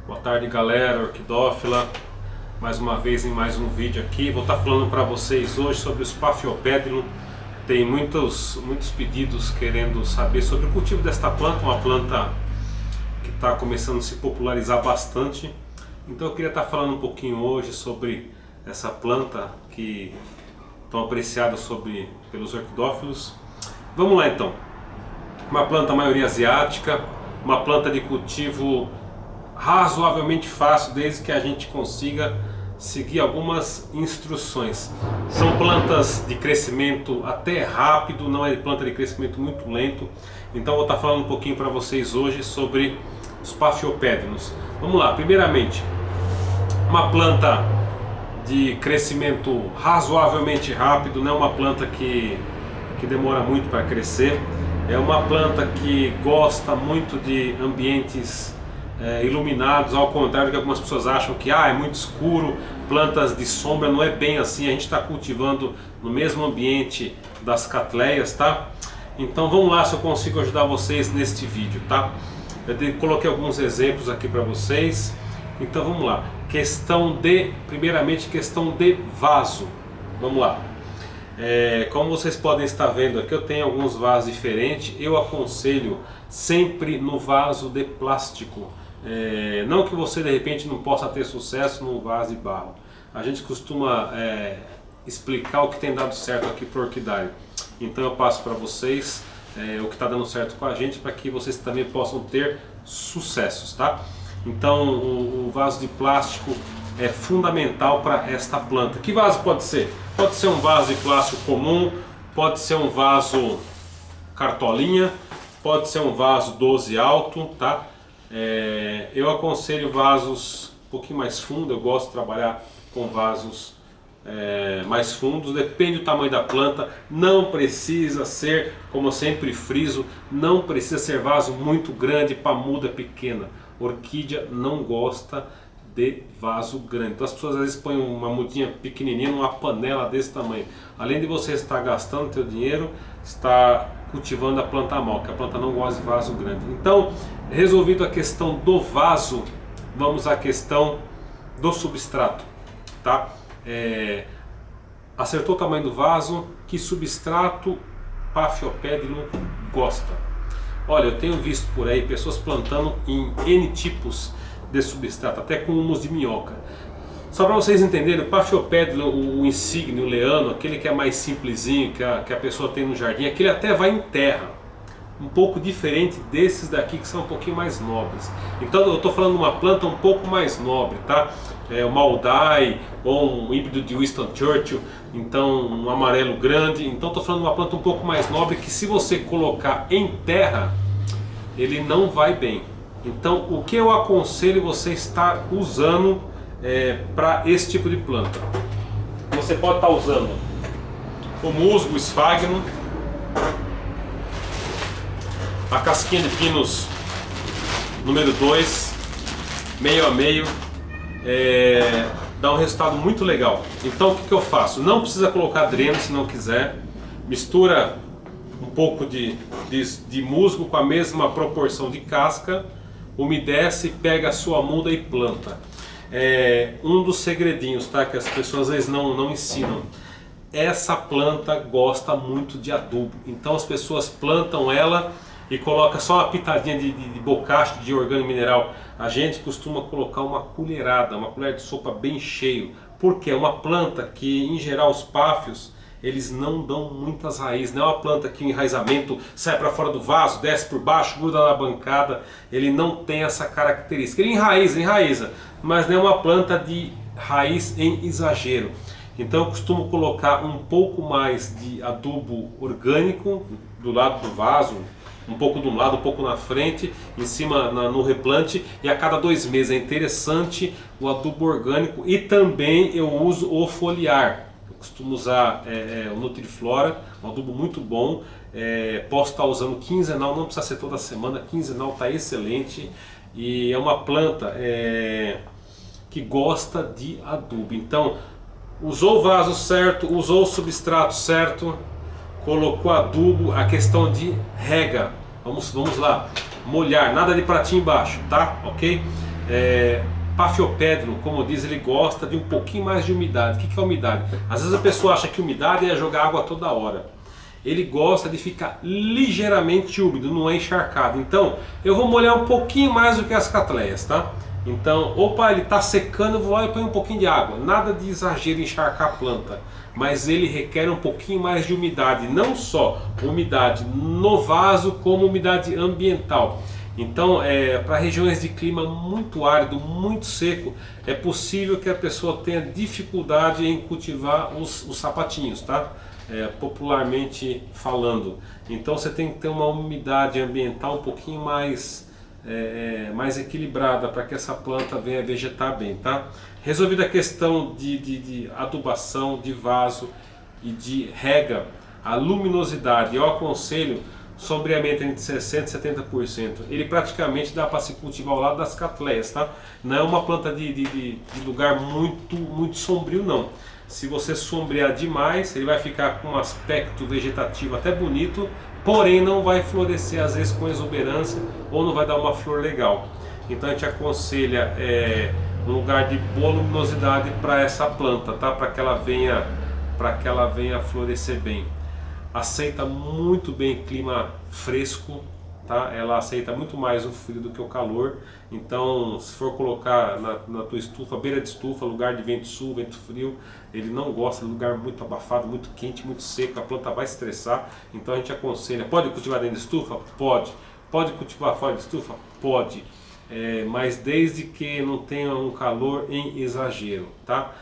Boa tarde, galera orquidófila. Mais uma vez em mais um vídeo aqui. Vou estar falando para vocês hoje sobre o Sphaphiopetalum. Tem muitos pedidos querendo saber sobre o cultivo desta planta, uma planta que está começando a se popularizar bastante. Então eu queria estar falando um pouquinho hoje sobre essa planta que tão apreciada pelos orquidófilos. Vamos lá então. Uma planta maioria asiática, uma planta de cultivo razoavelmente fácil, desde que a gente consiga seguir algumas instruções. São plantas de crescimento até rápido, não é planta de crescimento muito lento. Então vou estar falando um pouquinho para vocês hoje sobre os Sphaphiopetalum. Vamos lá, primeiramente, uma planta de crescimento razoavelmente rápido, não é uma planta que demora muito para crescer. É uma planta que gosta muito de ambientes iluminados, ao contrário do que algumas pessoas acham que é muito escuro, plantas de sombra. Não é bem assim. A gente está cultivando no mesmo ambiente das catleias, tá? Então vamos lá, se eu consigo ajudar vocês neste vídeo, tá? Eu coloquei alguns exemplos aqui para vocês. Então vamos lá. Primeiramente, questão de vaso. Vamos lá. Como vocês podem estar vendo aqui, eu tenho alguns vasos diferentes. Eu aconselho sempre no vaso de plástico. Não que você de repente não possa ter sucesso no vaso de barro. A gente costuma explicar o que tem dado certo aqui para o orquidário. Então eu passo para vocês o que está dando certo com a gente, para que vocês também possam ter sucessos, tá? Então o vaso de plástico é fundamental para esta planta. Que vaso pode ser? Pode ser um vaso de plástico comum, pode ser um vaso cartolinha, pode ser um vaso 12 alto, tá? Eu aconselho vasos um pouquinho mais fundos. Eu gosto de trabalhar com vasos mais fundos, depende do tamanho da planta. Não precisa ser, como eu sempre friso, não precisa ser vaso muito grande para muda pequena. Orquídea não gosta de vaso grande. Então as pessoas às vezes põem uma mudinha pequenininha numa panela desse tamanho. Além de você estar gastando seu dinheiro, está cultivando a planta mal, que a planta não gosta de vaso grande. Então, resolvido a questão do vaso, vamos à questão do substrato, tá? Acertou o tamanho do vaso. Que substrato Sphaphiopetalum gosta? Olha, eu tenho visto por aí pessoas plantando em N tipos de substrato, até com humus de minhoca. Só para vocês entenderem, o Sphaphiopetalum, o insígnio, o leano, aquele que é mais simplesinho, que a pessoa tem no jardim, aquele até vai em terra. Um pouco diferente desses daqui, que são um pouquinho mais nobres. Então eu estou falando de uma planta um pouco mais nobre, tá? O Maldai, ou um híbrido de Winston Churchill, então um amarelo grande. Então estou falando de uma planta um pouco mais nobre, que se você colocar em terra, ele não vai bem. Então o que eu aconselho você estar usando para esse tipo de planta? Você pode estar usando o musgo, o esfagno, a casquinha de pinos número 2, meio a meio, dá um resultado muito legal. Então o que eu faço? Não precisa colocar dreno se não quiser. Mistura um pouco de musgo com a mesma proporção de casca, umedece, pega a sua muda e planta. Um dos segredinhos, tá, que as pessoas às vezes não ensinam. Essa planta gosta muito de adubo. Então as pessoas plantam ela e coloca só uma pitadinha de bocache de orgânico mineral. A gente costuma colocar uma colherada, uma colher de sopa bem cheio, porque é uma planta que, em geral, os páfios, eles não dão muitas raízes. Não é uma planta que o enraizamento sai para fora do vaso, desce por baixo, gruda na bancada. Ele não tem essa característica. Ele enraiza, mas não é uma planta de raiz em exagero. Então eu costumo colocar um pouco mais de adubo orgânico do lado do vaso, um pouco de um lado, um pouco na frente, em cima no replante, e a cada 2 meses. É interessante o adubo orgânico. E também eu uso o foliar. Eu costumo usar o Nutriflora, um adubo muito bom. Posso estar usando quinzenal, não precisa ser toda semana, quinzenal está excelente. E é uma planta que gosta de adubo. Então, usou o vaso certo, usou o substrato certo, colocou adubo. A questão de rega, vamos lá, molhar, nada de pratinho embaixo, tá? Ok? Paphiopedilum, como diz, ele gosta de um pouquinho mais de umidade. O que é umidade? Às vezes a pessoa acha que umidade é jogar água toda hora. Ele gosta de ficar ligeiramente úmido, não é encharcado. Então eu vou molhar um pouquinho mais do que as catleias, tá? Então, opa, ele está secando, eu vou lá e ponho um pouquinho de água. Nada de exagero em encharcar a planta, mas ele requer um pouquinho mais de umidade. Não só umidade no vaso, como umidade ambiental. Então, para regiões de clima muito árido, muito seco, é possível que a pessoa tenha dificuldade em cultivar os sapatinhos, tá? Popularmente falando. Então você tem que ter uma umidade ambiental um pouquinho mais equilibrada para que essa planta venha vegetar bem, tá? Resolvida a questão de adubação, de vaso e de rega, a luminosidade, eu aconselho sombreamento entre 60% e 70%. Ele praticamente dá para se cultivar ao lado das catleias, tá? Não é uma planta de lugar muito sombrio, não. Se você sombrear demais, ele vai ficar com um aspecto vegetativo até bonito, porém não vai florescer às vezes com exuberância ou não vai dar uma flor legal. Então a gente aconselha um lugar de boa luminosidade para essa planta, tá? Para que ela venha florescer bem. Aceita muito bem clima fresco, tá? Ela aceita muito mais o frio do que o calor. Então, se for colocar na tua estufa, beira de estufa, lugar de vento sul, vento frio, ele não gosta de lugar muito abafado, muito quente, muito seco, a planta vai estressar. Então a gente aconselha, pode cultivar dentro de estufa? Pode. Pode cultivar fora de estufa? Pode. Mas desde que não tenha um calor em exagero, tá?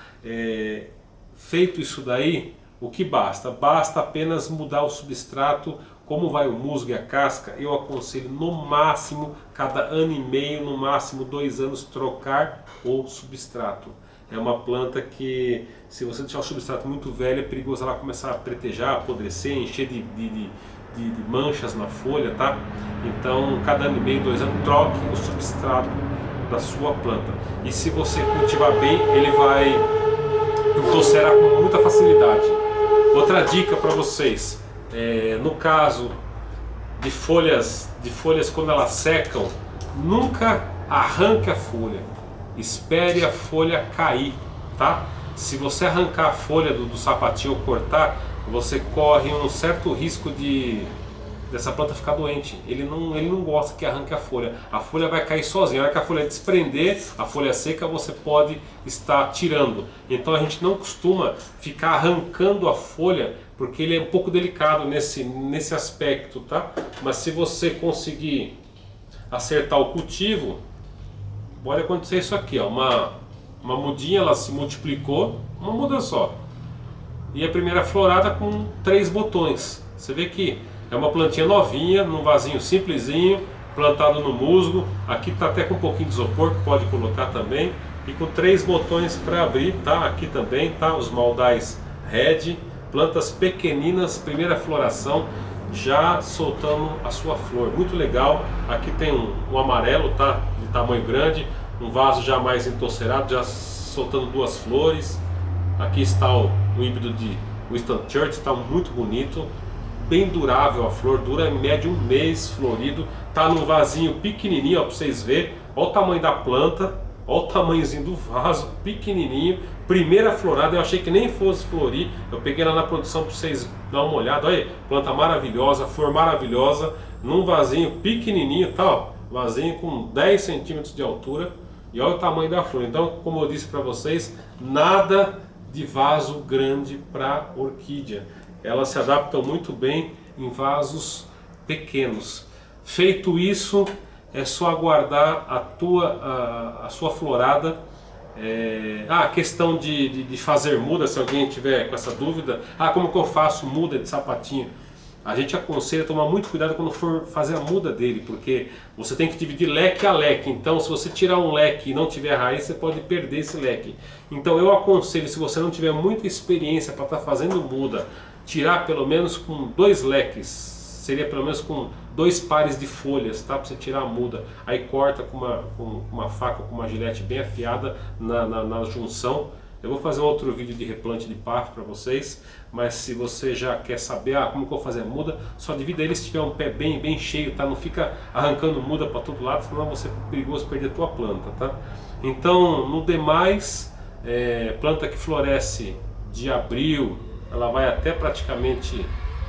Feito isso daí, o que basta? Basta apenas mudar o substrato. Como vai o musgo e a casca, eu aconselho no máximo, cada ano e meio, no máximo 2 anos, trocar o substrato. É uma planta que, se você deixar o substrato muito velho, é perigoso ela começar a pretejar, apodrecer, encher de manchas na folha, tá? Então, cada ano e meio, 2 anos, troque o substrato da sua planta. E se você cultivar bem, ele vai entorcerar com muita facilidade. Outra dica para vocês. No caso de folhas quando elas secam, nunca arranque a folha, espere a folha cair, tá? Se você arrancar a folha do sapatinho ou cortar, você corre um certo risco dessa planta ficar doente. Ele não gosta que arranque a folha vai cair sozinha. Na hora que a folha desprender, a folha seca, você pode estar tirando. Então a gente não costuma ficar arrancando a folha, porque ele é um pouco delicado nesse aspecto, tá? Mas se você conseguir acertar o cultivo, pode acontecer isso aqui, ó, uma mudinha, ela se multiplicou, uma muda só. E a primeira florada com 3 botões. Você vê que é uma plantinha novinha, num vasinho simplesinho, plantado no musgo. Aqui está até com um pouquinho de isopor, que pode colocar também. E com 3 botões para abrir, tá? Aqui também, tá? Os Maldais Red. Plantas pequeninas, primeira floração, já soltando a sua flor, muito legal. Aqui tem um amarelo, tá? De tamanho grande, um vaso já mais entorcerado, já soltando 2 flores. Aqui está o híbrido de Winston Churchill, está muito bonito, bem durável a flor, dura em média 1 mês florido. Tá num vasinho pequenininho, ó, para vocês verem. Olha o tamanho da planta, olha o tamanhozinho do vaso, pequenininho. Primeira florada, eu achei que nem fosse florir. Eu peguei lá na produção para vocês dar uma olhada. Olha aí, planta maravilhosa, flor maravilhosa, num vasinho pequenininho, tá? Ó, vasinho com 10 centímetros de altura. E olha o tamanho da flor. Então, como eu disse para vocês, nada de vaso grande para orquídea. Elas se adaptam muito bem em vasos pequenos. Feito isso, é só aguardar a sua florada. A questão de fazer muda, se alguém tiver com essa dúvida, como que eu faço muda de sapatinho? A gente aconselha a tomar muito cuidado quando for fazer a muda dele, porque você tem que dividir leque a leque. Então, se você tirar um leque e não tiver raiz, você pode perder esse leque. Então, eu aconselho, se você não tiver muita experiência para estar fazendo muda, tirar pelo menos com 2 leques, seria pelo menos com 2 pares de folhas, tá? Para você tirar a muda. Aí corta com uma faca, com uma gilete bem afiada na junção Eu vou fazer um outro vídeo de replante de paf para vocês, mas se você já quer saber como que eu vou fazer a muda, só divida ele se tiver um pé bem cheio, tá? Não fica arrancando muda para todo lado, senão você é perigoso perder a tua planta, tá? Então, no demais, planta que floresce de abril, ela vai até praticamente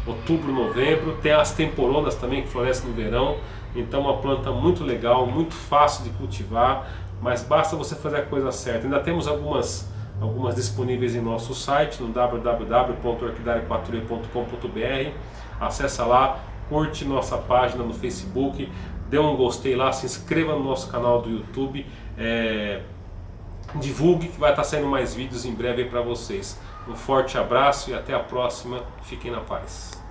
outubro, novembro. Tem as temporonas também que florescem no verão. Então, uma planta muito legal, muito fácil de cultivar, mas basta você fazer a coisa certa. Ainda temos algumas disponíveis em nosso site, no www.orquidaria4e.com.br. Acessa lá, curte nossa página no Facebook, dê um gostei lá, se inscreva no nosso canal do YouTube, divulgue que vai estar saindo mais vídeos em breve para vocês. Um forte abraço e até a próxima. Fiquem na paz.